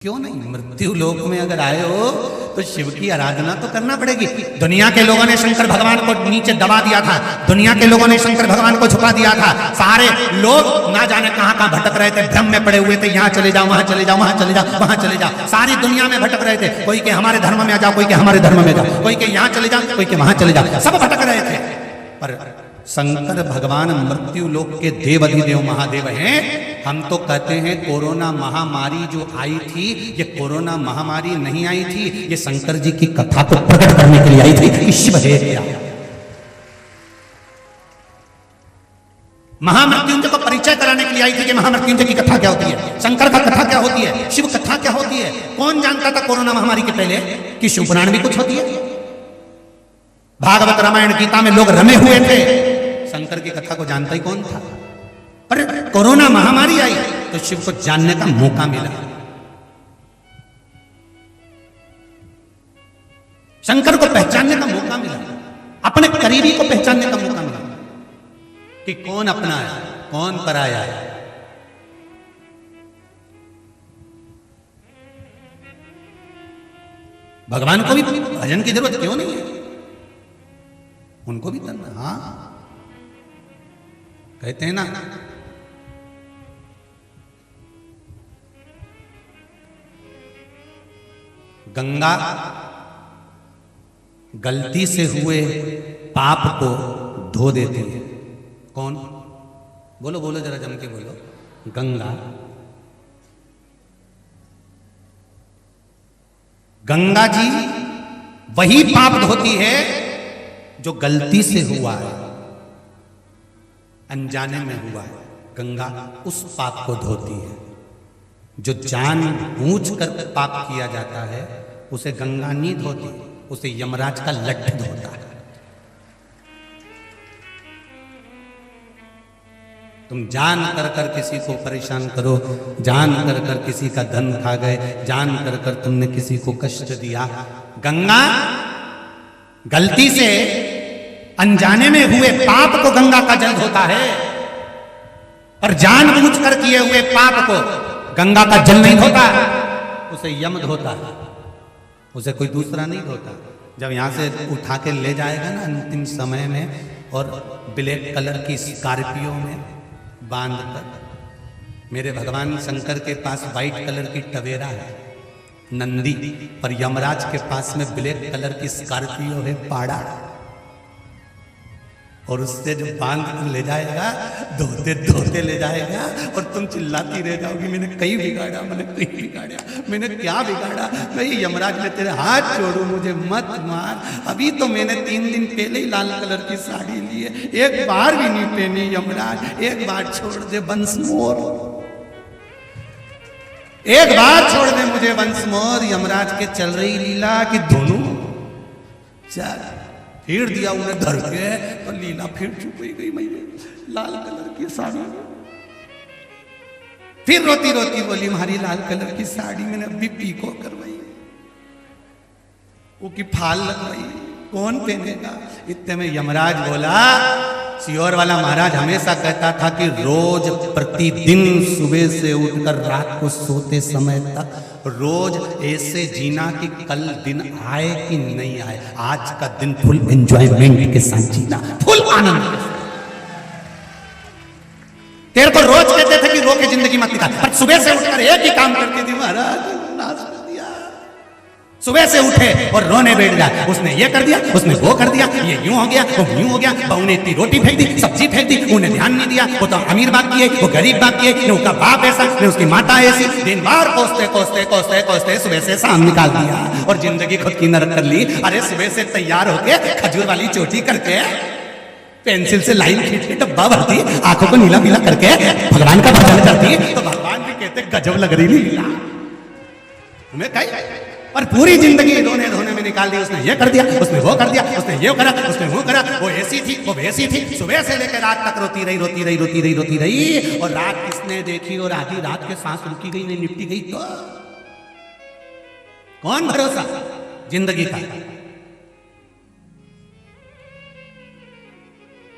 क्यों नहीं, मृत्यु लोक में अगर आए हो तो शिव की आराधना तो करना पड़ेगी। दुनिया के लोगों ने शंकर भगवान को नीचे दबा दिया था, दुनिया के लोगों ने शंकर भगवान को झुका दिया था। सारे लोग ना जाने कहां कहां भटक रहे थे, भ्रम में पड़े हुए थे, यहाँ चले जाओ, वहां चले जाओ, वहां चले जाओ, वहां चले जाओ। सारी दुनिया में भटक रहे थे, कोई के हमारे धर्म में आ जाओ, कोई के हमारे धर्म में जाओ, कोई के यहाँ चले जाओ, कोई के वहां चले जाओ, सब भटक रहे थे। पर शंकर भगवान मृत्यु लोक के देवाधिदेव महादेव हैं। हम तो कहते हैं कोरोना महामारी जो आई थी, ये कोरोना महामारी नहीं आई थी, ये शंकर जी की कथा को प्रकट करने के लिए आई थी कि शिव है क्या। महामृत्युंजय को परिचय कराने के लिए आई थी कि महामृत्युंजय की कथा क्या होती है, शंकर का कथा क्या होती है, शिव कथा क्या होती है। कौन जानता था कोरोना महामारी के पहले कि शिव पुराण भी कुछ होती है। भागवत रामायण गीता में लोग रमे हुए थे, शंकर की कथा को जानता ही कौन था। पर कोरोना महामारी आई तो शिव को जानने का मौका मिला, शंकर को पहचानने का मौका मिला, अपने करीबी को पहचानने का मौका मिला कि कौन अपना है, कौन पराया है। भगवान को भी भजन की जरूरत क्यों नहीं है, उनको भी करना। हाँ, कहते हैं ना, गंगा गलती से हुए पाप को धो देती है। कौन? बोलो बोलो जरा जम के बोलो। गंगा, गंगा जी वही पाप धोती है जो गलती से हुआ है, अनजाने में हुआ है। गंगा उस पाप को धोती है। जो जानबूझकर पाप किया जाता है उसे गंगा नहीं धोती, उसे यमराज का लठ धोता है। तुम जान कर कर किसी को परेशान करो, जान कर कर किसी का धन खा गए, जान कर कर तुमने किसी को कष्ट दिया, गंगा गलती से अनजाने में हुए पाप को गंगा का जल धोता है, और जानबूझकर किए हुए पाप को गंगा का जल नहीं धोता, उसे यम धोता है, उसे कोई दूसरा नहीं धोता। जब यहां से उठा के ले जाएगा ना अंतिम समय में, और ब्लैक कलर की स्कॉर्पियो में बांध कर, मेरे भगवान शंकर के पास व्हाइट कलर की टवेरा है नंदी, पर यमराज के पास में ब्लैक कलर की स्कॉर्पियो है पाड़ा, और उससे जो बांध कर ले जाएगा, धोते धोते ले जाएगा, और तुम चिल्लाती रह जाओगी मैंने कहीं बिगाड़ा, मैंने कहीं बिगाड़ा, मैंने क्या बिगाड़ा। मैं यमराज में तेरे हाथ छोड़ू, मुझे मत मार, अभी तो मैंने 3 दिन पहले ही लाल कलर की साड़ी ली है, एक बार भी नहीं पहनी यमराज, एक बार छोड़ दे वंश मोर, एक बार छोड़ दे मुझे वंश मोर। यमराज के चल रही लीला कि दोनों चल, फिर दिया उन्हें धर के, और लीला फिर चुप गई मैंने लाल कलर की साड़ी। फिर रोती रोती बोली हमारी लाल कलर की साड़ी मैंने अभी पीको करवाई, वो की फाल लगवाई, कौन पहनेगा। इतने में यमराज बोला, सियोर वाला महाराज हमेशा कहता था कि रोज प्रतिदिन सुबह से उठकर रात को सोते समय तक रोज ऐसे जीना कि कल दिन आए कि नहीं आए, आज का दिन फुल एंजॉयमेंट के साथ जीना, फुल आनंद। तेरे को रोज कहते थे कि रो के जिंदगी मत निकाल, पर सुबह से उठकर एक ही काम करती थी महाराज, नाच कर दिया। सुबह से उठे और रोने बैठ जाए, उसने ये कर दिया, उसने वो कर दिया, ये यूं हो गया, वो यूं हो गया, बहू ने इतनी रोटी फेंक दी, सब्जी फेंक दी, उन्हें ध्यान नहीं दिया, वो तो अमीर बात किए, वो गरीब बात किए, ने उसका बाप ऐसा, ने उसकी माता ऐसी, दिन भर कोसते कोसते कोसते कोसते सुबह से शाम निकाल दिया, और जिंदगी खुद की नरक कर ली। अरे सुबह से तैयार होके खजूर वाली चोटी करके, पेंसिल से लाइन खींच के डब्बा भरती, आंखों को नीला पीला करके भगवान का भजन करती, तो भगवान भी कहते गजब लग रही लीला तुम्हें कहीं। और पूरी जिंदगी रोने धोने में निकाल दी, उसने ये कर दिया, उसने वो कर दिया, उसने ये करा, उसने वो करा, वो ऐसी थी, वो वैसी थी, सुबह से लेकर रात तक रोती रही रोती रही रोती रही रोती रही, और रात किसने देखी, और आधी रात के सांस रुकी गई नहीं निपटी गई तो कौन भरोसा जिंदगी का,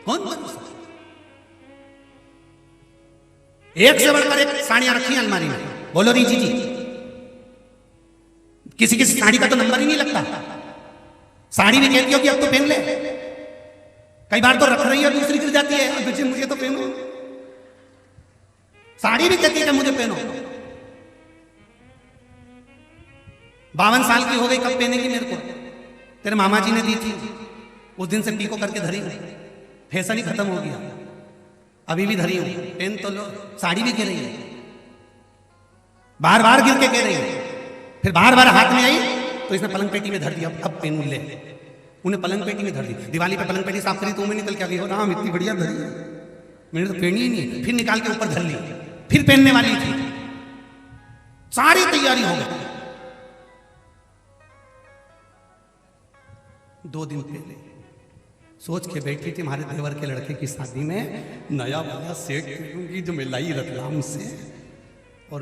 कौन भरोसा। एक से बढ़कर एक साड़ियां रखी अलमारी में, बोलो रीजी जी, किसी किसी साड़ी का तो नंबर ही नहीं लगता, साड़ी भी कहती हो कि अब तो पहन ले, कई बार तो रख रही है दूसरी गिर जाती है, अब मुझे तो पहनो, साड़ी भी कहती है कि मुझे पहनो। 52 साल की हो गई, कब पहनेगी मेरे को? तेरे मामा जी ने दी थी, उस दिन से पीको करके धरी हूं, फैशन ही खत्म हो गया, अभी भी धरी हूं, पहन तो लो। साड़ी भी कह रही है, बार बार गिर के कह रही है, फिर बार बार हाथ में आई तो इसने पलंग पेटी में धर दिया, अब पहनू ले, उन्हें पलंग पेटी में धर दी। दिवाली पे पलंग पेटी साफ करी तो मैं निकल के आ गई, हो राम इतनी बढ़िया धरी है, मैंने तो पहनी ही नहीं, फिर निकाल के ऊपर धर ली, फिर पहनने वाली थी, सारी तैयारी हो गई। 2 दिन पहले सोच के बैठी थी हमारे देवर के लड़के की शादी में नया वाला सेट करूंगी जो मैं लाई रतलाम से, और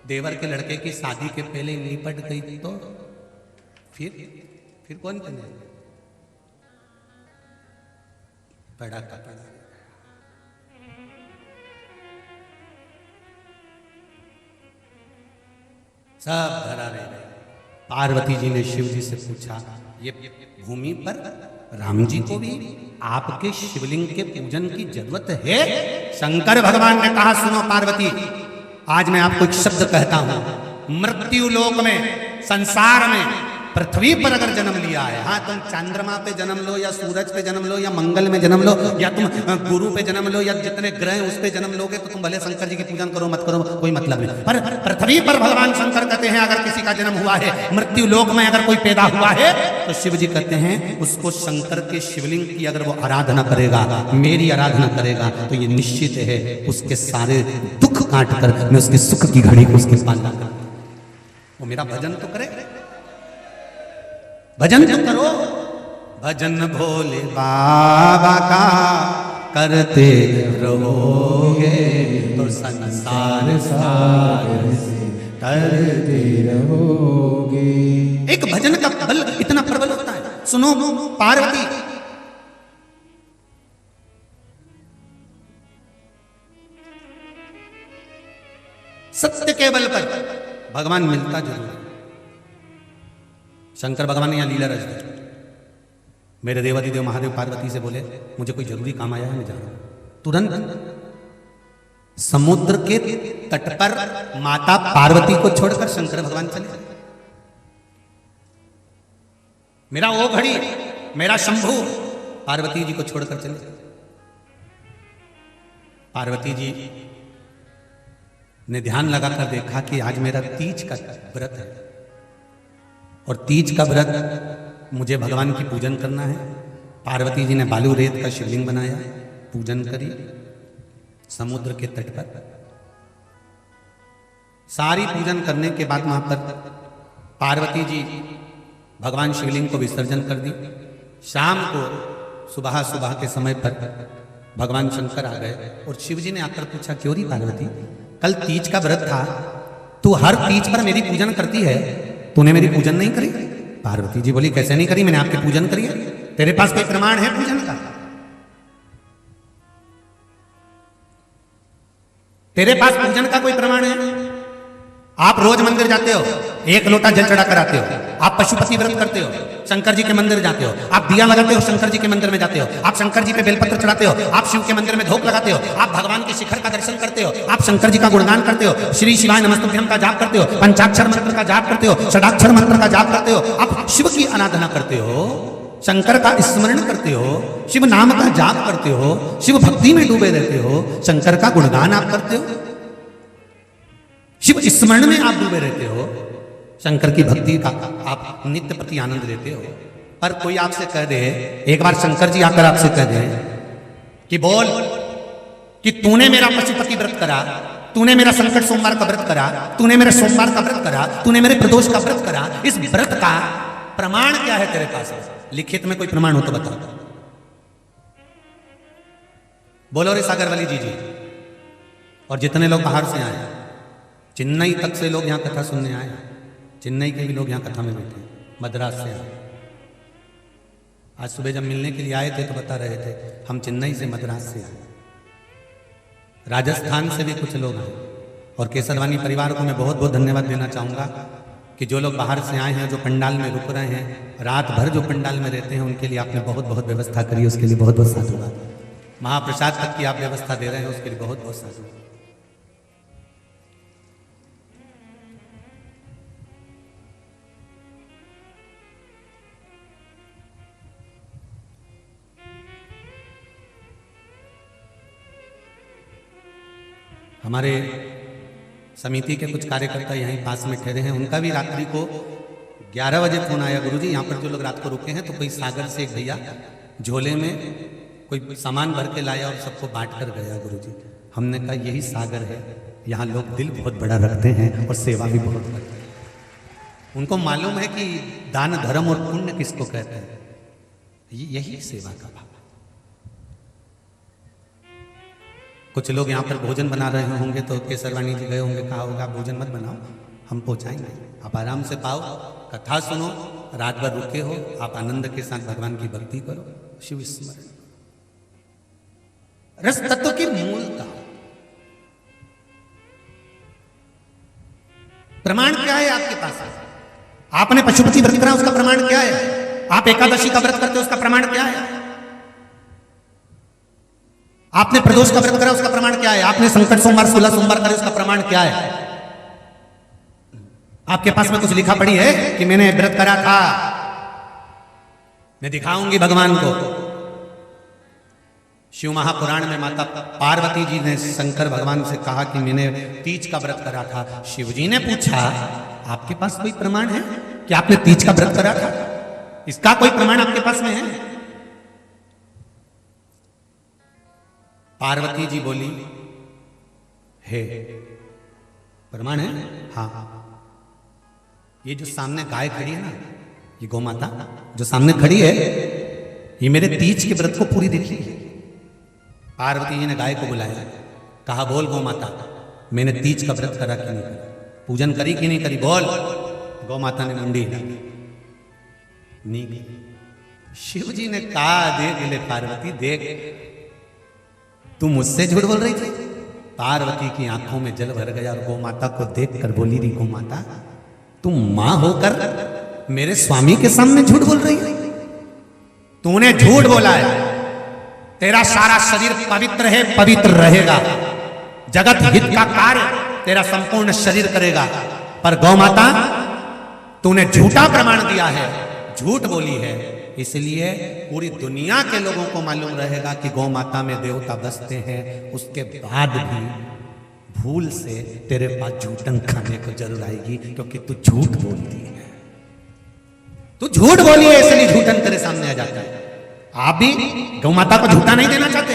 देवर के लड़के की शादी के पहले निपट गई तो फिर कौन बने? बड़ा कपड़ा। सब धरा रहे। पार्वती जी ने शिव जी से पूछा, ये भूमि पर राम जी को भी आपके शिवलिंग के पूजन की जरूरत है? शंकर भगवान ने कहा, सुनो पार्वती, आज मैं आपको एक शब्द कहता हूं, मृत्यु लोक में, संसार में, पृथ्वी पर अगर जन्म लिया है, हाँ तुम चंद्रमा पे जन्म लो या सूरज पे जन्म लो या मंगल में जन्म लो या तुम गुरु पे जन्म लो या जितने ग्रह उस पे जन्म लोगे तो तुम भले शंकर जी की पूजन करो मत करो कोई मतलब नहीं, पर पृथ्वी पर भगवान शंकर कहते हैं अगर किसी का जन्म हुआ है, मृत्यु लोक में अगर कोई पैदा हुआ है तो शिव जी कहते हैं उसको शंकर के शिवलिंग की अगर वो आराधना करेगा, मेरी आराधना करेगा तो ये निश्चित है उसके सारे दुख काट कर मैं उसके सुख की घड़ी को उसके पास लाऊंगा। वो मेरा भजन तो करे, भजन तो करो, भजन भोले बाबा का करते रहोगे तो संसार सागर से तरते रहोगे। एक भजन का बल इतना प्रबल होता है। सुनो पार्वती, सत्य के बल पर भगवान मिलता जरूर है। शंकर भगवान ने यहां लीला रच दी। मेरे देवादिदेव महादेव पार्वती से बोले मुझे कोई जरूरी काम आया है, मैं जा रहा हूं। तुरंत समुद्र के तट पर माता पार्वती को छोड़कर शंकर भगवान चले। मेरा वो घड़ी, मेरा शंभू पार्वती जी को छोड़कर चले। पार्वती जी ने ध्यान लगाकर देखा कि आज मेरा तीज का व्रत है और तीज का व्रत मुझे भगवान की पूजन करना है। पार्वती जी ने बालू रेत का शिवलिंग बनाया, पूजन करी समुद्र के तट पर। सारी पूजन करने के बाद वहां पर पार्वती जी भगवान शिवलिंग को विसर्जन कर दी। शाम को सुबह सुबह के समय पर भगवान शंकर आ गए और शिव जी ने आकर पूछा, क्यों री पार्वती, कल तीज का व्रत था, तू हर तीज पर मेरी पूजन करती है, तूने मेरी पूजन नहीं करी? पार्वती जी बोली, कैसे नहीं करी, मैंने आपकी पूजन करी है। तेरे पास कोई प्रमाण है पूजन का? तेरे पास पूजन का कोई प्रमाण है? आप रोज मंदिर जाते हो, 1 लोटा जल चढ़ा कर आते हो, आप पशुपति व्रत करते हो, शंकर जी के मंदिर जाते हो, आप दिया लगाते हो, शंकर जी के मंदिर में जाते हो, आप शंकर जी पे बेलपत्र चढ़ाते हो, आप शिव के मंदिर में धूप लगाते हो, आप भगवान के शिखर का दर्शन करते हो, आप शंकर जी का गुणगान करते हो, श्री शिवाय नमस्तुभ्यम का जाप करते हो, पंचाक्षर मंत्र का जाप करते हो, षडाक्षर मंत्र का जाप करते हो, आप शिव की आराधना करते हो, शंकर का स्मरण करते हो, शिव नाम का जाप करते हो, शिव भक्ति में डूबे रहते हो, शंकर का गुणगान आप करते हो, शिव स्मरण में आप डूबे रहते हो, शंकर की भक्ति का आप नित्य प्रति आनंद लेते हो। पर कोई आपसे कह दे, एक बार शंकर जी आकर आपसे कह दे कि बोल कि तूने मेरा पशुपति व्रत करा, तूने मेरा संकट सोमवार का व्रत करा, तूने मेरे सोमवार का व्रत करा, तूने मेरे प्रदोष का व्रत करा, इस व्रत का प्रमाण क्या है तेरे पास? लिखित में कोई प्रमाण हो तो बताओ। बोलो रे सागरवली जी। और जितने लोग बाहर से आए, चेन्नई तक से लोग यहां कथा सुनने आए, चेन्नई के भी लोग यहां कथा में बैठे, मद्रास से आए। आज सुबह जब मिलने के लिए आए थे तो बता रहे थे हम चेन्नई से मद्रास से आए, राजस्थान से भी कुछ लोग आए। और केसरवानी परिवार को मैं बहुत बहुत धन्यवाद देना चाहूँगा कि जो लोग बाहर से आए हैं, जो पंडाल में रुक रहे हैं, रात भर जो पंडाल में रहते हैं, उनके लिए आपने बहुत बहुत व्यवस्था करी, उसके लिए बहुत बहुत साधुवाद। महाप्रसाद तक की आप व्यवस्था दे रहे हैं, उसके लिए बहुत बहुत साधुवाद। हमारे समिति के कुछ कार्यकर्ता यहीं पास में ठहरे हैं, उनका भी रात्रि को 11 बजे फोन आया, गुरुजी यहाँ पर जो लोग रात को रुके हैं, तो कोई सागर से एक भैया झोले में कोई सामान भर के लाया और सबको बांट कर गया गुरुजी। हमने कहा यही सागर है, यहाँ लोग दिल बहुत बड़ा रखते हैं और सेवा भी बहुत करते हैं। उनको मालूम है कि दान धर्म और पुण्य किसको कहते हैं, यही सेवा का भाव। कुछ लोग यहाँ पर भोजन बना रहे होंगे तो केसरवाणी जी गए होंगे, कहा होगा भोजन मत बनाओ, हम पहुँचाएंगे, आप आराम से पाओ, कथा सुनो, रात भर रुके हो, आप आनंद के साथ भगवान की भक्ति करो, शिव स्मरण। रस तत्व की मूलता, प्रमाण क्या है आपके पास? आपने पशुपति व्रत करा, उसका प्रमाण क्या है? आप एकादशी का व्रत करते हो, उसका प्रमाण क्या है? आपने प्रदोष का व्रत करा, उसका प्रमाण क्या है? आपने संकट सोमवार 16 सोमवार करे, उसका प्रमाण क्या है? आपके पास में कुछ लिखा पड़ी है कि मैंने व्रत करा था, मैं दिखाऊंगी भगवान को। शिव महापुराण में माता पार्वती जी ने शंकर भगवान से कहा कि मैंने तीज का व्रत करा था। शिव जी ने पूछा आपके पास कोई प्रमाण है कि आपने तीज का व्रत करा था? इसका कोई प्रमाण आपके पास में है? पार्वती जी बोली है, प्रमाण है? हाँ, ये जो सामने गाय खड़ी है ना, ये गौ माता जो सामने खड़ी है, ये मेरे तीज के व्रत को पूरी देखी है। पार्वती जी ने गाय को बुलाया, कहा बोल गौ माता, मैंने तीज का व्रत करा कि नहीं करा, पूजन करी कि नहीं करी, बोल। गौ माता ने मुंडी हिलाई, नहीं की। शिव जी ने कहा देख ले पार्वती, देख तू मुझसे झूठ बोल रही थी। पार्वती की आंखों में जल भर गया और गौ माता को देखकर बोली रही, गौ माता तुम मां होकर मेरे स्वामी के सामने झूठ बोल रही है? तूने झूठ बोला है, तेरा सारा शरीर पवित्र है, पवित्र रहेगा, जगत हित का कार्य तेरा संपूर्ण शरीर करेगा, पर गौ माता तूने झूठा प्रमाण दिया है, झूठ बोली है, इसलिए पूरी दुनिया के लोगों को मालूम रहेगा कि गौ माता में देवता बसते हैं, उसके बाद भी भूल से तेरे पास झूठन खाने को जरूर आएगी, क्योंकि तू झूठ बोलती है, तू झूठ बोली है, इसलिए झूठन तेरे सामने आ जाता है। आप भी गौ माता को झूठा नहीं देना चाहते?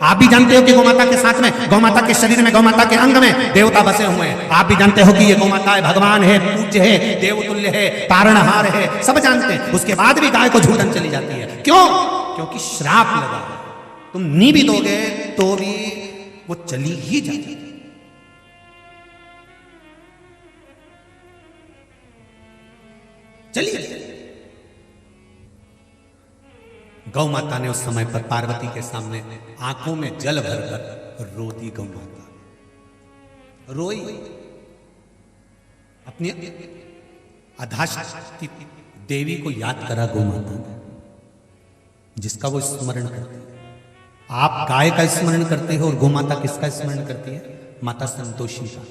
आप भी जानते हो कि गौ माता के साथ में, गौ माता के शरीर में, गौ माता के अंग में देवता बसे हुए हैं। आप भी जानते हो कि ये गौ माता है, भगवान है, पूज्य है, देवतुल्य है, तारणहार है, सब जानते हैं। उसके बाद भी गाय को झूठन चली जाती है, क्यों? क्योंकि श्राप लगा है, तुम नी भी दोगे तो भी वो चली ही जाती है। चलिए, गौ माता ने उस समय पर पार्वती के सामने आंखों में जल भरकर रो दी। गौ माता रोई, अपनी अधाशक्ति देवी को याद करा गौ माता ने, जिसका वो स्मरण करती है। आप गाय का स्मरण करते हो और गौ माता किसका स्मरण करती है? माता संतोषी का,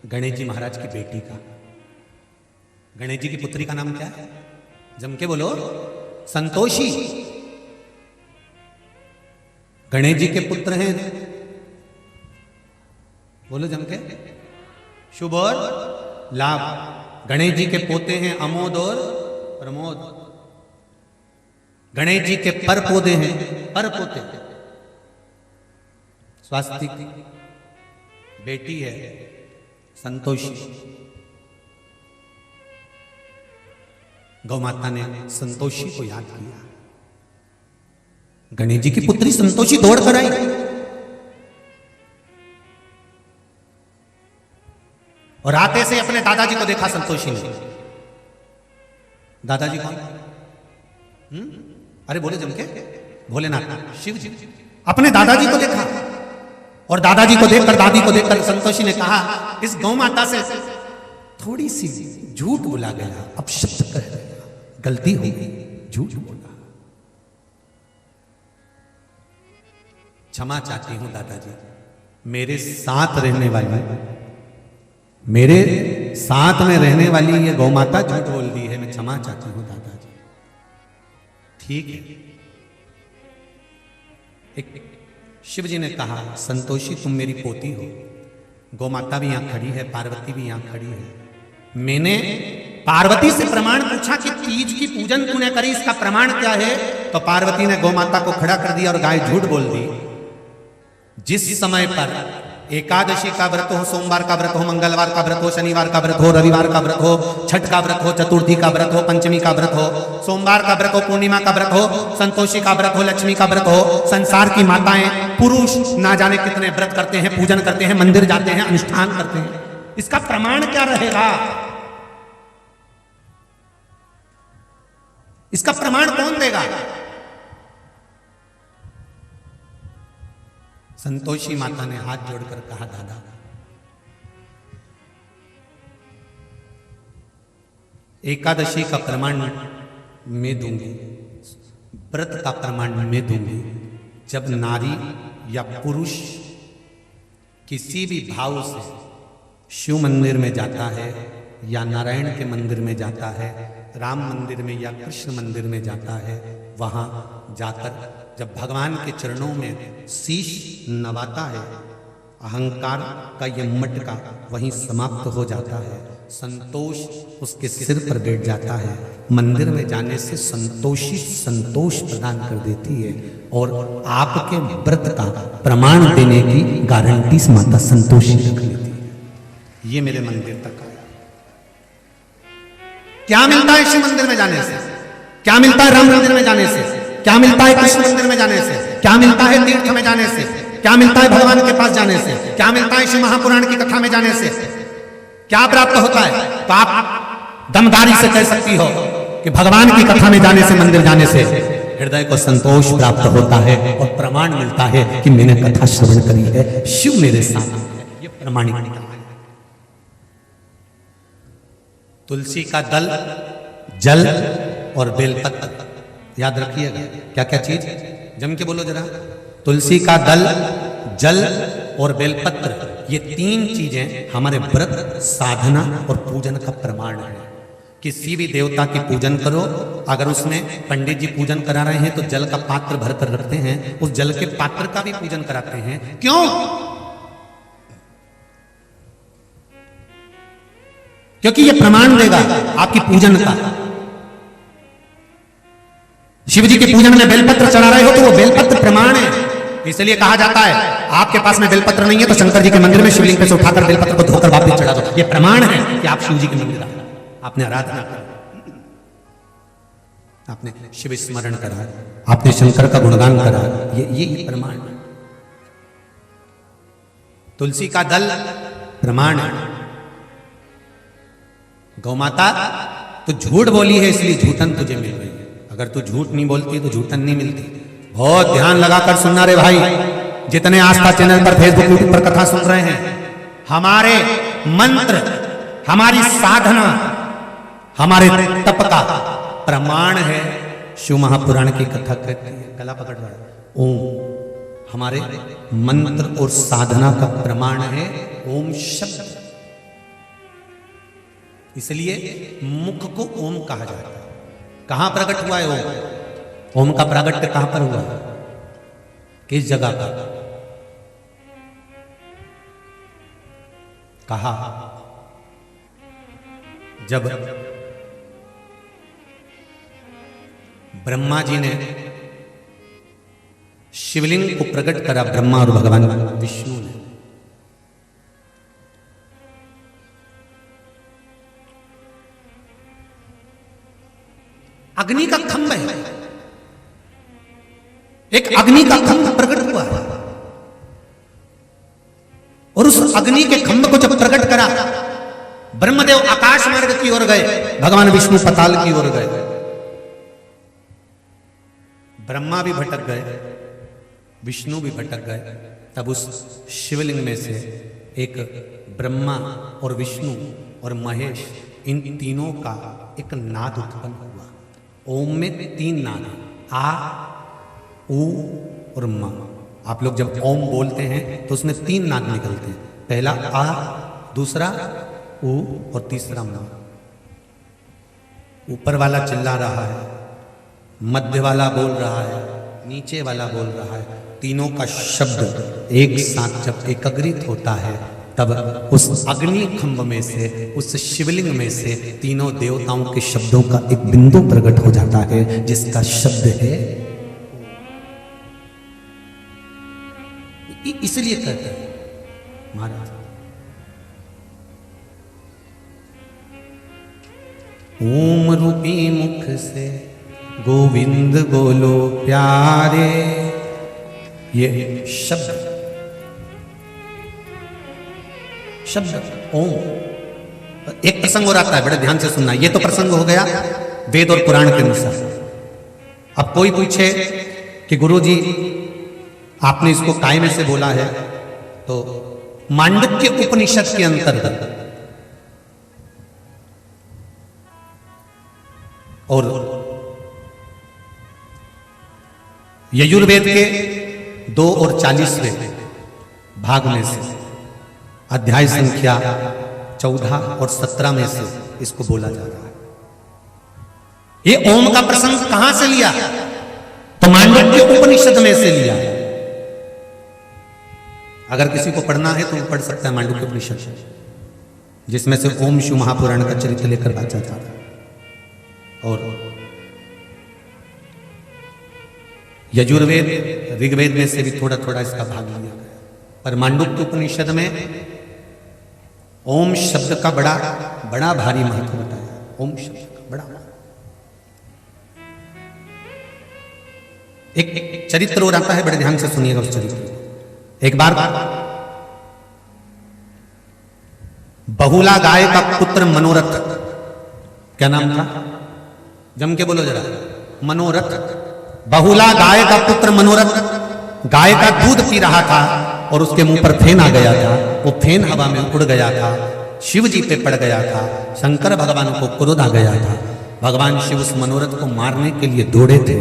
गणेश जी महाराज की बेटी का। गणेश जी की पुत्री का नाम क्या है? जम के बोलो, संतोषी। गणेश जी के पुत्र हैं, बोलो जम के, शुभ और लाभ। गणेश जी के पोते हैं अमोद और प्रमोद। गणेश जी के पर पोते हैं, पर पोते स्वास्तिक, बेटी है संतोषी। गौ माता ने संतोषी को याद किया। गणेश जी की पुत्री संतोषी दौड़ कर आई, और आते से अपने दादाजी को देखा संतोषी ने। दादाजी कौन? अरे बोले जम के, भोलेनाथ, शिव जी। अपने दादाजी को देखा, और दादाजी को देखकर, दादी को देखकर संतोषी ने कहा, इस गौ माता से थोड़ी सी झूठ बोला गया, अपशब्द कह गया, गलती हो गई, झूठ बोला, क्षमा चाहती हूं दादाजी। मेरे साथ रहने वाली, मेरे साथ में रहने वाली ये गौ माता झूठ बोल दी है, मैं क्षमा चाहती हूं दादाजी। ठीक है। एक शिव जी ने कहा, संतोषी तुम मेरी पोती हो। गौ माता भी यहां खड़ी है, पार्वती भी यहां खड़ी है। मैंने पार्वती से प्रमाण पूछा कि तीज की पूजन तूने करी, इसका प्रमाण क्या है? तो पार्वती ने गौ माता को खड़ा कर दिया और गाय झूठ बोल दी। जिस समय पर एकादशी का व्रत हो, सोमवार का व्रत हो, मंगलवार का व्रत हो, शनिवार का व्रत हो, रविवार का व्रत हो, छठ का व्रत हो, चतुर्थी का व्रत हो, पंचमी का व्रत हो, सोमवार का व्रत हो, पूर्णिमा का व्रत हो, संतोषी का व्रत हो, लक्ष्मी का व्रत हो, संसार की माताएं, पुरुष ना जाने कितने व्रत करते हैं, पूजन करते हैं, मंदिर जाते हैं, अनुष्ठान करते हैं। इसका प्रमाण क्या रहेगा? इसका प्रमाण कौन देगा? संतोषी माता ने हाथ जोड़कर कहा, दादा एकादशी का प्रमाण मैं दूंगी, व्रत का प्रमाण मैं दूंगी। जब नारी या पुरुष किसी भी भाव से शिव मंदिर में जाता है या नारायण के मंदिर में जाता है, राम मंदिर में या कृष्ण मंदिर में जाता है, वहां जाकर जब भगवान के चरणों में शीश नवाता है, अहंकार का ये मटका वहीं समाप्त हो जाता है, संतोष उसके सिर पर बैठ जाता है। मंदिर में जाने से संतोषी संतोष प्रदान कर देती है और आपके व्रत का प्रमाण देने की गारंटी माता संतोषी रख लेती है। ये मेरे मंदिर तक आया। क्या मिलता है शिव मंदिर में जाने से? क्या मिलता है राम मंदिर में जाने से? क्या मिलता है कृष्ण मंदिर में जाने से? क्या मिलता है तीर्थ में जाने से? क्या मिलता है भगवान के पास जाने से? क्या मिलता है शिव महापुराण की कथा में जाने से? क्या प्राप्त होता है? तो आप दमदारी से कह सकती हो कि भगवान की कथा में जाने से, मंदिर जाने से हृदय को संतोष प्राप्त होता है और प्रमाण मिलता है कि मैंने कथा श्रवण करी है, शिव मेरे साथ है। ये प्रमाणिक। तुलसी का दल, जल और बेलपत्र, याद रखिएगा। क्या क्या चीज? जम के बोलो जरा। तुलसी का दल, जल और बेलपत्र, ये तीन चीजें हमारे व्रत, साधना और पूजन का प्रमाण है। किसी भी देवता की पूजन करो, अगर उसमें पंडित जी पूजन करा रहे हैं तो जल का पात्र भर कर रखते हैं, उस जल के पात्र का भी पूजन कराते हैं। क्यों? क्योंकि ये प्रमाण देगा आपकी पूजन का। शिव जी के पूजन में बेलपत्र चढ़ा रहे हो तो वो बेलपत्र प्रमाण है। इसलिए कहा जाता है आपके पास में बेलपत्र नहीं है तो शंकर जी के मंदिर में शिवलिंग पे से उठाकर बेलपत्र को धोकर वापस चढ़ा दो। ये प्रमाण है कि आप शिव जी के मंदिर आए, आपने आराधना करी, आपने शिव स्मरण करा, आपने शंकर का गुणगान करा। ये प्रमाण है। तुलसी का दल प्रमाण है। गौ माता तो झूठ बोली है इसलिए झूठन तुझे मिल रही है। अगर तू झूठ नहीं बोलती तो झूठन नहीं मिलती। बहुत ध्यान लगाकर सुनना रे भाई, जितने आस्था चैनल पर, फेसबुक, यूट्यूब पर कथा सुन रहे हैं, हमारे मंत्र, हमारी साधना, हमारे तप का प्रमाण है। शिव महापुराण की कथा कहती है, गला पकड़ रहा है, ओम हमारे मंत्र और साधना का प्रमाण है ओम शब्द। इसलिए मुख को ओम कहा जाता है। कहां प्रकट हुआ है ओम? ओम का प्रागट्य कहां पर हुआ? किस जगह पर? कहा जब ब्रह्मा जी ने शिवलिंग को प्रकट करा, ब्रह्मा और भगवान विष्णु ने, अग्नि का खंभ है, एक अग्नि का खंभ प्रकट हुआ है और उस अग्नि के खंभ को जब प्रकट करा, ब्रह्मदेव आकाश मार्ग की ओर गए, भगवान विष्णु पाताल की ओर गए, ब्रह्मा भी भटक गए, विष्णु भी भटक गए। तब उस शिवलिंग में से एक ब्रह्मा और विष्णु और महेश, इन तीनों का एक नाद उत्पन्न हुआ। ओम में 3 नाद हैं, आ, ऊ और म। आप लोग जब ओम बोलते हैं तो उसमें 3 नाद निकलते हैं, पहला आ, दूसरा ऊ और तीसरा म। ऊपर वाला चिल्ला रहा है, मध्य वाला बोल रहा है, नीचे वाला बोल रहा है। तीनों का शब्द एक साथ जब एकत्रित होता है तब उस अग्नि खंभ में से, उस शिवलिंग में से तीनों देवताओं के शब्दों का एक बिंदु प्रकट हो जाता है, जिसका शब्द है। इसलिए कहते हैं महाराज, ओम रूपी मुख से गोविंद बोलो प्यारे। ये शब्द ओम। एक प्रसंग हो रहा है, बड़े ध्यान से सुनना। ये तो प्रसंग हो गया वेद और पुराण के अनुसार। अब कोई पूछे कि गुरुजी आपने इसको काय में से बोला है, तो मांडुक्य उपनिषद के अंतर्गत और यजुर्वेद के 2 और 40वें भाग में से अध्याय संख्या 14 और 17 में से इसको बोला जा रहा है। ये ओम का प्रसंग कहां से लिया? तो मांडुक्य उपनिषद में से लिया। अगर किसी को पढ़ना है तो वो पढ़ सकता है मांडुक्य उपनिषद, जिसमें से ओम शिव महापुराण का चरित्र लेकर बांचा जा रहा है। और यजुर्वेद, ऋग्वेद में से भी थोड़ा थोड़ा इसका भाग लिया गया, पर मांडुक्य उपनिषद में ओम शब्द का बड़ा बड़ा भारी महत्व बताया। ओम शब्द का बड़ा एक चरित्र और आता है, बड़े ध्यान से सुनिएगा उस चरित्र। एक बार बहुला गाय का पुत्र मनोरथ, क्या नाम था? जम के बोलो जरा। मनोरथ। बहुला गाय का पुत्र मनोरथ गाय का दूध पी रहा था और उसके मुंह पर फेन आ गया था। वो फेन हवा में उड़ गया था, शिव जी पे पड़ गया था। शंकर भगवान को क्रोध आ गया था। भगवान शिव उस मनोरथ को मारने के लिए दौड़े थे।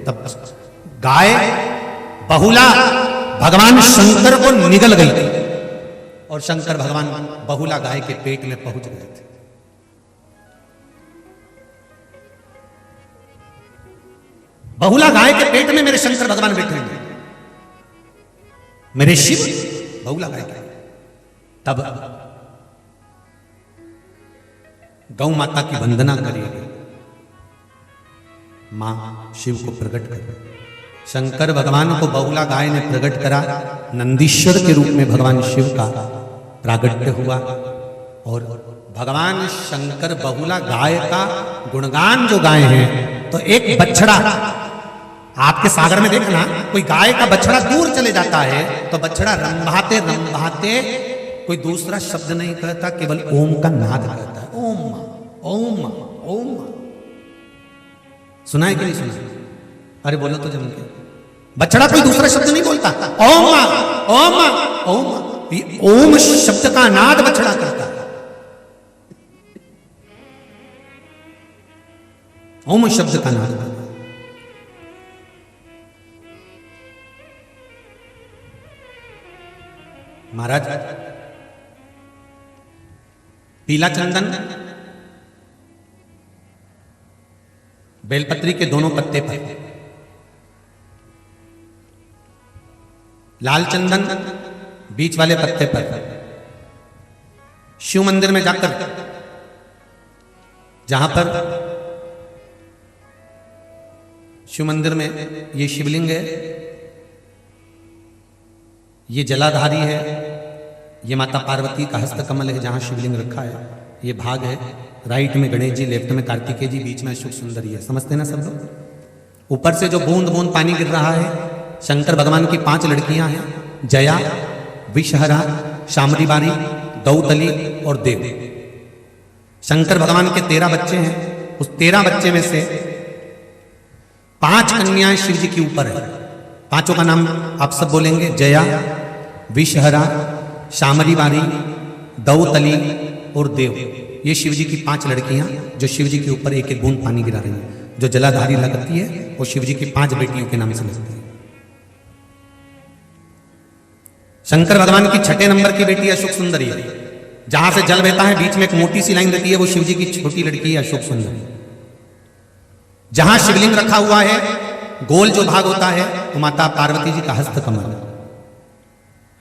तब गाय बहुला भगवान शंकर को निगल गई थी और शंकर भगवान बहुला गाय के पेट में पहुंच गए थे। बहुला गाय के पेट में मेरे शंकर भगवान बैठे हैं, मेरे शिव बहुला गाय के। तब गौ माता की वंदना करिए, मां शिव को प्रकट कर। शंकर भगवान को बहुला गाय ने प्रकट करा। नंदीश्वर के रूप में भगवान शिव का प्रागट्य हुआ और भगवान शंकर बहुला गाय का गुणगान जो गाए हैं। तो एक बछड़ा, आपके सागर में देखना, कोई गाय का बछड़ा दूर चले जाता है तो बछड़ा रंभाते रंभाते कोई दूसरा शब्द नहीं कहता, केवल ओम का नाद कहता है। ओम ओम ओम। सुना है कि नहीं सुना? अरे बोलो तो जम के। बछड़ा कोई दूसरा शब्द नहीं बोलता। ओम ओम ओम, ओम शब्द का नाद बछड़ा करता है। ओम शब्द का नाद। महाराज, पीला चंदन बेलपत्री के दोनों पत्ते पर, लाल चंदन बीच वाले पत्ते पर, शिव मंदिर में जाकर जहां पर शिव मंदिर में ये शिवलिंग है, ये जलाधारी है, ये माता पार्वती का हस्त कमल है जहां शिवलिंग रखा है। ये भाग है, राइट में गणेश जी, लेफ्ट में कार्तिकेय जी, बीच में अशोक सुंदरी है। समझते ना सब लोग? ऊपर से जो बूंद बूंद पानी गिर रहा है, शंकर भगवान की 5 लड़कियां हैं, जया, विषहरा, शामरीबारी, दौतली और देव। शंकर भगवान के 13 बच्चे हैं। उस 13 बच्चे में से 5 कन्याएं शिव जी के ऊपर है। पांचों का नाम आप सब बोलेंगे, जया, विषहरा, शामरीबारी, दौतली और देव। ये शिव जी की 5 लड़कियां जो शिव जी के ऊपर एक एक बूंद पानी गिरा रही हैं, जो जलाधारी लगती है वो शिव जी की 5 बेटियों के नाम से लगती है। शंकर भगवान की 6 नंबर की बेटी अशोक सुंदरी है, जहां से जल बहता है बीच में एक मोटी सी लाइन रहती है, वो शिव जी की छोटी लड़की है अशोक सुंदरी। जहां शिवलिंग रखा हुआ है गोल जो भाग होता है वो माता पार्वती जी का हस्त कमल,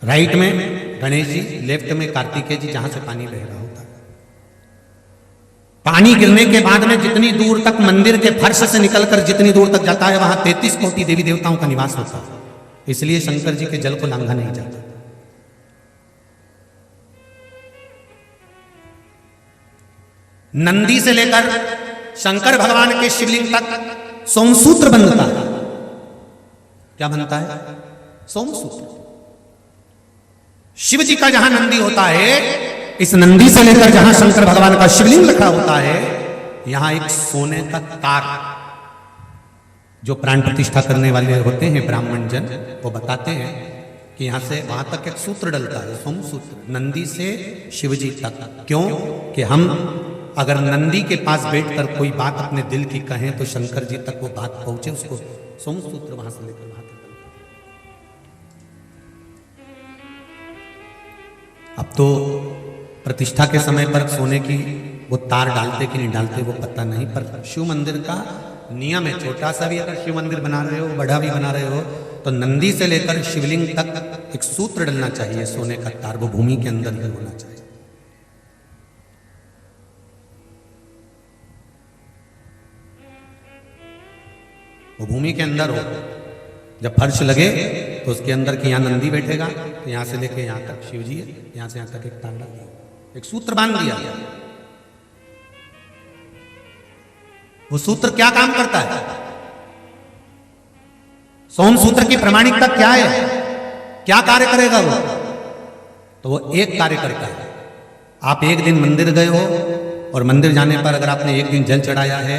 राइट में गणेश जी, लेफ्ट में कार्तिकेय जी, जहां से पानी बह रहा होता है। पानी गिरने के बाद में जितनी दूर तक मंदिर के फर्श से निकलकर जितनी दूर तक जाता है वहां 33 कोटि देवी देवताओं का निवास होता है, इसलिए शंकर जी के जल को लांघा नहीं जाता। नंदी से लेकर शंकर भगवान के शिवलिंग तक सोमसूत्र बनता है। क्या बनता है? सोमसूत्र। शिव जी का जहां नंदी होता है, इस नंदी से लेकर जहां शंकर भगवान का शिवलिंग रखा होता है, यहां एक सोने का तार, जो प्राण प्रतिष्ठा करने वाले होते हैं ब्राह्मण जन, वो बताते हैं कि यहां से वहां तक एक सूत्र डलता है, सोमसूत्र, नंदी से शिव जी तक। क्यों? कि हम अगर नंदी के पास बैठकर कोई बात अपने दिल की कहें तो शंकर जी तक वो बात पहुंचे, उसको सोमसूत्र वहां से लेकर वहां तक। अब तो प्रतिष्ठा के समय पर सोने की वो तार डालते कि नहीं डालते वो पता नहीं, पर शिव मंदिर का नियम है, छोटा सा भी अगर शिव मंदिर बना रहे हो, बड़ा भी बना रहे हो, तो नंदी से लेकर शिवलिंग तक एक सूत्र डलना चाहिए, सोने का तार, वो भूमि के अंदर ही होना चाहिए। वो भूमि के अंदर हो, जब फर्श लगे तो उसके अंदर कि यहाँ नंदी बैठेगा, तो यहां से लेके यहां तक शिव जी है, यहां से यहां तक एक तार डाल दिया, एक सूत्र बांध दिया। वो सूत्र क्या काम करता है? सोम सूत्र की प्रमाणिकता क्या है? क्या कार्य करेगा वो? तो वो एक कार्य करता है। आप एक दिन मंदिर गए हो और मंदिर जाने पर अगर आपने एक दिन जल चढ़ाया है,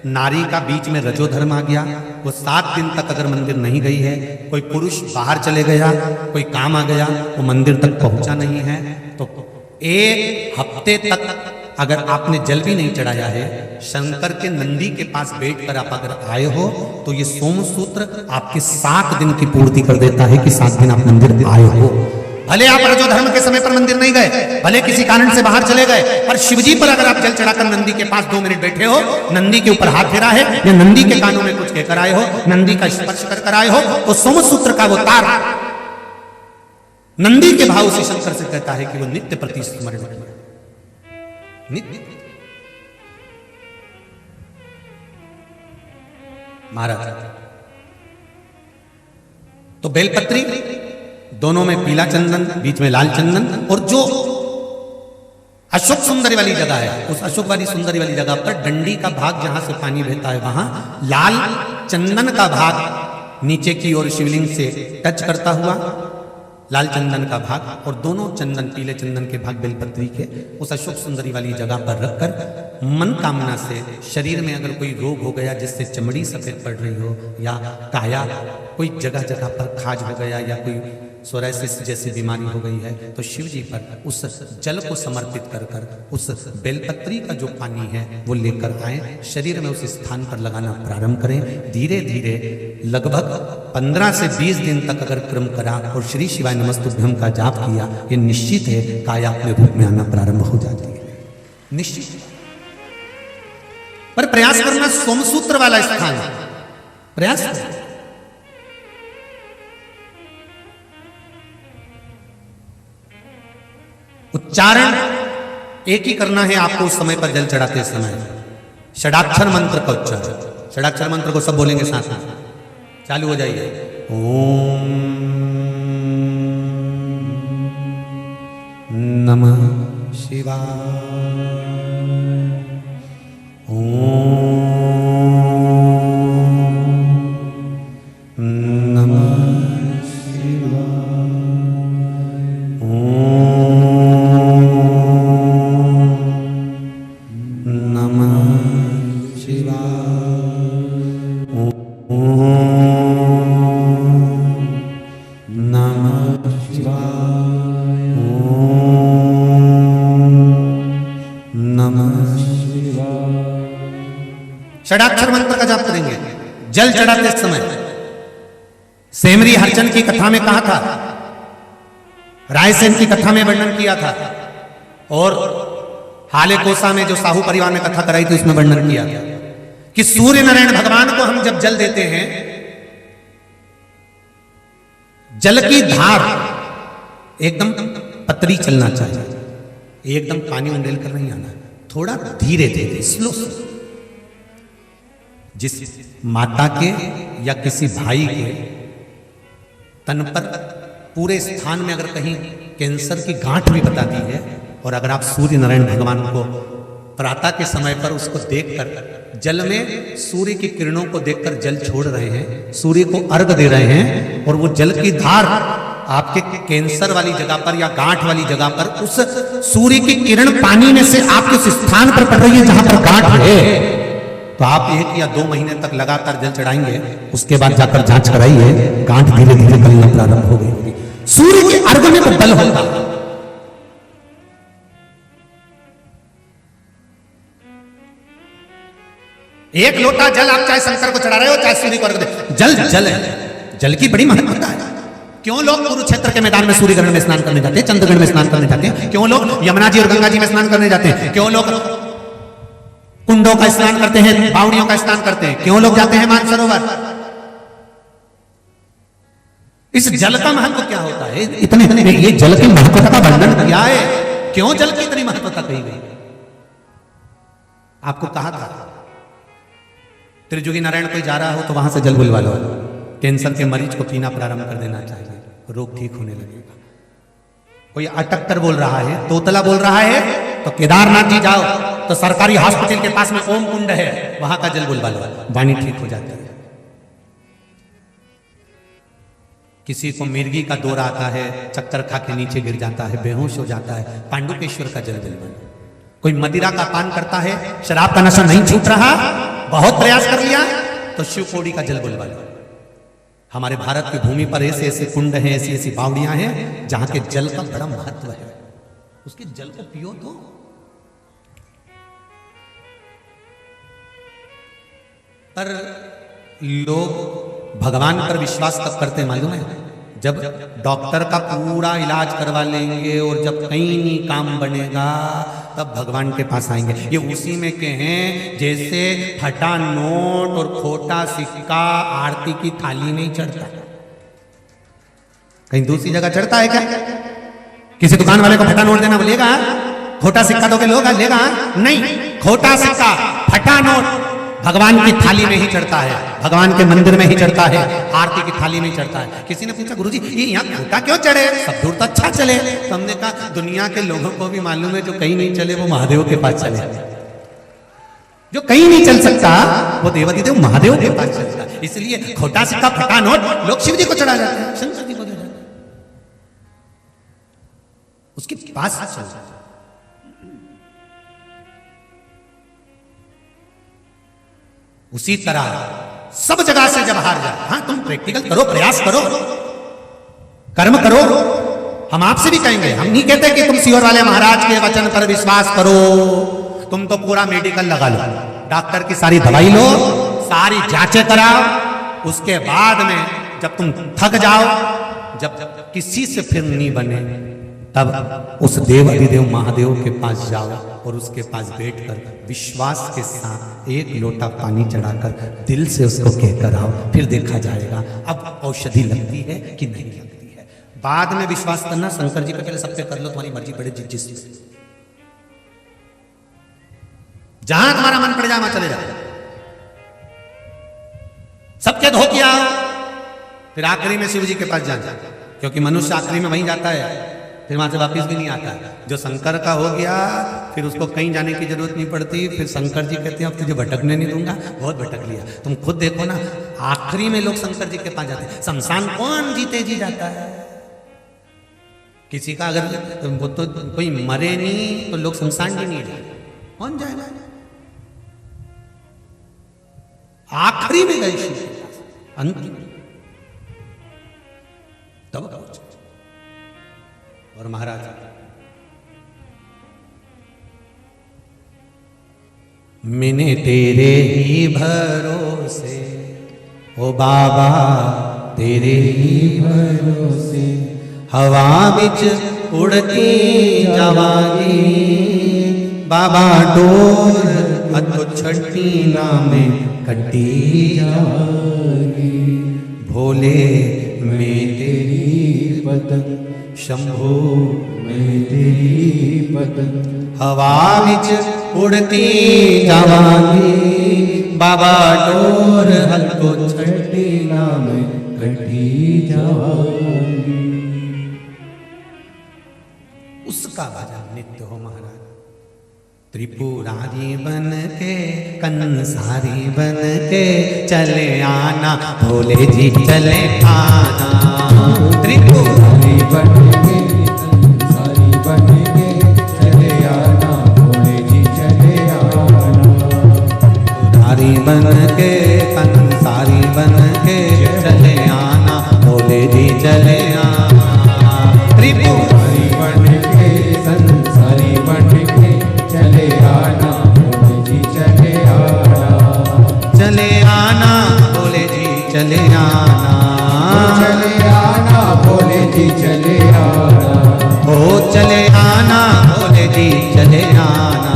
नारी का बीच में रजोधर्म आ गया, वो 7 दिन तक अगर मंदिर नहीं गई है, कोई पुरुष बाहर चले गया, कोई काम आ गया, वो मंदिर तक पहुंचा नहीं है, तो 1 हफ्ते तक अगर आपने जल भी नहीं चढ़ाया है, शंकर के नंदी के पास बैठकर आप अगर आए हो, तो ये सोमसूत्र आपके 7 दिन की पूर्ति कर देता है कि 7 दिन आप मंदिर आए हो। भले आप रजोधर्म के समय पर मंदिर नहीं गए, भले किसी कारण से बाहर चले गए, पर शिवजी पर अगर आप जल चढ़ाकर नंदी के पास 2 मिनट बैठे हो, नंदी के ऊपर हाथ फेरा है या नंदी के कानों में कुछ कहकर आए हो, नंदी का स्पर्श कर आए हो, तो सोमसूत्र का वो तार नंदी के भाव से शंकर से कहता है कि वो नित्य प्रति स्मरण है, नित्य। महाराज तो बेलपत्री, दोनों में पीला चंदन, बीच में लाल चंदन, और जो अशोक सुंदरी वाली जगह है, उस अशोक वाली सुंदरी वाली जगह पर डंडी का भाग जहां से पानी बहता है, वहां लाल चंदन का भाग नीचे की ओर शिवलिंग से टच करता हुआ, लाल चंदन का भाग, और दोनों चंदन, पीले चंदन के भाग बेलपत्री के उस अशोक सुंदरी वाली जगह पर रखकर मन कामना से शरीर में अगर कोई रोग हो गया जिससे चमड़ी सफेद पड़ रही हो, या काया कोई जगह जगह पर खाज हो गया, या कोई सोराइसिस जैसी बीमारी हो गई है, तो शिव जी पर उस जल को समर्पित कर कर उस बेलपत्री का जो पानी है वो लेकर आए, शरीर में उस स्थान पर लगाना प्रारंभ करें। धीरे धीरे लगभग 15 से 20 दिन तक अगर क्रम करा और श्री शिवाय नमस्तुभ्यं का जाप किया, ये निश्चित है काया अपने रूप में आना प्रारंभ हो जाती है, निश्चित। पर प्रयास करना, सोमसूत्र वाला स्थान प्रयास करना। उच्चारण एक ही करना है आपको उस समय पर जल चढ़ाते समय, षडाक्षर मंत्र का उच्चारण। षडाक्षर मंत्र को सब बोलेंगे साथ में, चालू हो जाइए। ओम नमः शिवाय, ओम षडाक्षर मंत्र का जाप करेंगे। जल चढ़ाते समय सेमरी हरचंद की कथा में कहा था, रायसेन की कथा में वर्णन किया था, और हाले कोसा में जो साहू परिवार ने कथा कराई थी उसमें वर्णन किया था कि सूर्य नारायण भगवान को हम जब जल देते हैं, जल की धार एकदम पतली चलना चाहिए, एकदम पानी उंडेल कर नहीं आना, थोड़ा धीरे धीरे स्लो। जिस माता के या किसी भाई के तन पर पूरे स्थान में अगर कहीं कैंसर की गांठ भी बता दी है, और अगर आप सूर्य नारायण भगवान को प्रातः के समय पर उसको देखकर जल में सूर्य की किरणों को देखकर जल छोड़ रहे हैं, सूर्य को अर्घ दे रहे हैं, और वो जल की धार आपके कैंसर वाली जगह पर या गांठ वाली जगह पर उस सूर्य की किरण पानी में से आपके उस स्थान पर पड़ रही है जहां पर गांठ है, तो आप 1 या 2 महीने तक लगातार जल चढ़ाएंगे। उसके बाद जाकर जांच कराइए, गांठ धीरे धीरे गलना प्रारंभ हो गई होगी। सूर्य के अर्घ में तो बल होगा। एक लोटा जल आप चाहे शंकर को चढ़ा रहे हो, चाहे सूर्य को अर्घ दे, जल जल है, जल की बड़ी महत्वता है। क्यों लोग कुरुक्षेत्र के मैदान में सूर्यग्रहण में स्नान करने जाते हैं, चंद्रग्रहण में स्नान करने जाते हैं? क्यों लोग यमुना जी और गंगा जी में स्नान करने जाते हैं? क्यों लोग कुंडों का स्नान करते हैं, बावड़ियों का स्नान करते हैं? क्यों लोग जाते हैं मानसरोवर? इस जल का महत्व क्या होता है? इतने ये जल की महत्वता का वर्णन किया है। क्यों जल की इतनी महत्वता कही गई? आपको कहा था त्रिजुगी नारायण कोई जा रहा हो तो वहां से जल बुलवा लो, कैंसर के मरीज को पीना प्रारंभ कर देना चाहिए, रोग ठीक होने लगेगा। कोई अटक कर बोल रहा है, तोतला बोल रहा है, तो केदारनाथ जी जाओ, तो सरकारी हॉस्पिटल के पास में ओम कुंड है, वहां का जल बुलवा लो, वाणी ठीक हो जाती है। किसी को मिर्गी का दौरा आता है, चक्कर खा के नीचे गिर जाता है, बेहोश हो जाता है, पांडुकेश्वर का जल बुलवा लो। कोई मदिरा का पान करता है, शराब का नशा नहीं छूट रहा, बहुत प्रयास कर लिया, तो शिव पौड़ी का जल बुलवा लो। हमारे भारत की भूमि पर ऐसे ऐसे कुंड हैं, ऐसी ऐसी बावड़ियां हैं जहां के जल का बड़ा महत्व है, उसके जल को पियो तो। पर लोग भगवान पर विश्वास कब करते हैं मालूम है? जब डॉक्टर का पूरा इलाज करवा लेंगे और जब कहीं नहीं काम बनेगा तब भगवान के पास आएंगे। ये उसी में के हैं जैसे फटा नोट और खोटा सिक्का आरती की थाली में ही चढ़ता, कहीं दूसरी जगह चढ़ता है क्या? किसी दुकान वाले को फटा नोट देना बोलिएगा, खोटा सिक्का दोगे लोग लेगा? नहीं, खोटा सिक्का फटा नोट भगवान की थाली में ही चढ़ता है, भगवान के मंदिर में ही चढ़ता है, आरती की थाली में ही चढ़ता है। किसी ने पूछा गुरुजी ये यहाँ खोटा क्यों चढ़े, सब दूर तो अच्छा चले। तो हमने कहा दुनिया के लोगों को भी मालूम है जो कहीं नहीं चले वो महादेव के पास चले, जो कहीं नहीं चल सकता वो देवादिदेव महादेव के पास चलता है। इसलिए खोटा सिक्का फटा नोट लोग शिव जी को चढ़ा जाते हैं, शंकर जी को दे जाते हैं, उसके पास चलता है। उसी तरह सब जगह से जब हार जाए, हाँ तुम प्रैक्टिकल करो, प्रयास करो, कर्म करो। हम आपसे भी कहेंगे, हम नहीं कहते कि तुम सियोर वाले महाराज के वचन पर विश्वास करो, तुम तो पूरा मेडिकल लगा लो, डॉक्टर की सारी दवाई लो, सारी जांचें कराओ, उसके बाद में जब तुम थक जाओ, जब किसी से फिर नहीं बने, तब उस देव अधिदेव महादेव के पास जाओ और उसके पास बैठकर विश्वास के साथ एक लोटा पानी चढ़ाकर दिल से उसको कहकर आओ, फिर देखा जाएगा अब औषधि लगती है कि नहीं लगती है। बाद में विश्वास करना शंकर जी पे पहले सब पे कर लो, तुम्हारी मर्जी पड़े जिस जहां तुम्हारा मन पड़ जाए वहां चले जाओ, सबके धो किया, फिर आखिरी में शिव जी के पास जाना, क्योंकि मनुष्य आखिरी में वहीं जाता है, फिर वहां से वापस भी नहीं आता। जो शंकर का हो गया फिर उसको कहीं जाने की जरूरत नहीं पड़ती, फिर शंकर जी कहते हैं अब तुझे भटकने नहीं दूंगा, बहुत भटक लिया। तुम खुद देखो ना, आखिरी में लोग शंकर जी के पास जाते हैं। शमशान कौन जीते जी जाता है? किसी का अगर वो तो कोई मरे नहीं तो लोग शमशान भी नहीं जाते, कौन जाएगा? आखिरी में गए शिव के पास, अंतिम तब और महाराज मैंने तेरे ही भरोसे, ओ बाबा तेरे ही भरोसे, हवा विच उड़ती जावांगी, बाबा डोर अतो छठी नामे कटी जावांगी, भोले मैं तेरी पतंग, शंभो मैं तेरी पतंग, हवा विच उड़ती जावांगी, बाबा डोर हल्को छठी नामे कटी जावांगी। उसका बाजा नित्य हो महाराज। त्रिपुरारी बन के कंसारी बन के चले आना, भोले जी चले आना, त्रिपुरारी बन के कंसारी बन के चले आना, भोले जी चले आना, त्रिपुरारी बन के कंसारी बन के चले आना, भोले जी चले आना, त्रिपुरारी बन के कंसारी बन के चले आना, भोले जी चले आना, चले आना भोले जी चले आना, चले आना भोले जी चले आना, ओ चले आना भोले जी चले आना,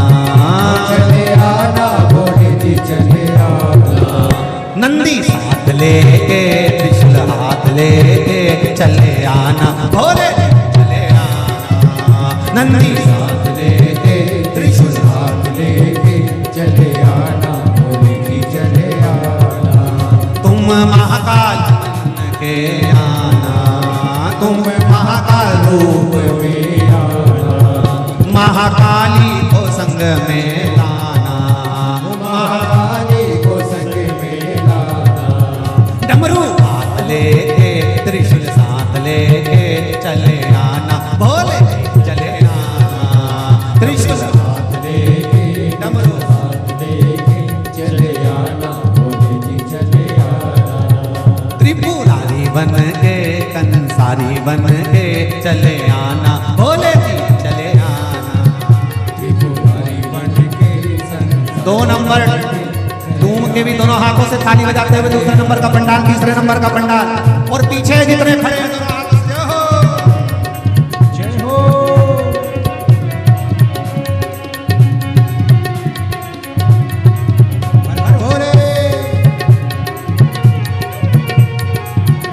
चले आना भोले जी चले आना, नंदी साथ लेके त्रिशूल हाथ लेके चले आना, भोले चले आना, नंदी साथ लेके त्रिशूल हाथ लेके चले आना, भोले जी चले आना, तुम महाकाल बन के आना, तुम महाकाल रूप में आना, महाकाली को संग में लाना, महाकाली को संग में लाना, डमरू हाथ लेके त्रिशूल साथ लेके चले आना, भोले चले आना, त्रिशूल हाथ लेके डमरू हाथ लेके चले आना, भोले जी चले आना, त्रिपुरारी बन के कंसारी बन के चले आना, भोले जी चले आना, त्रिपुरारी बन के। 2 नंबर धूम के भी दोनों हाथों से ताली बजाते हुए दूसरे नंबर का पंडाल, तीसरे नंबर का पंडाल, और पीछे जितने खड़े हैं दोनों हाथों से जय हो जय हो। हर भोले।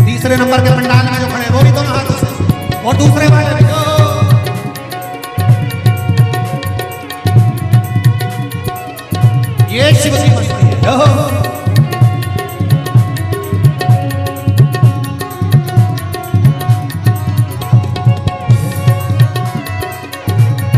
तीसरे नंबर के पंडाल में जो खड़े हैं वो भी दोनों हाथों से, और दूसरे वाले भी जय हो। ये शिव की मस्ती है, जय हो।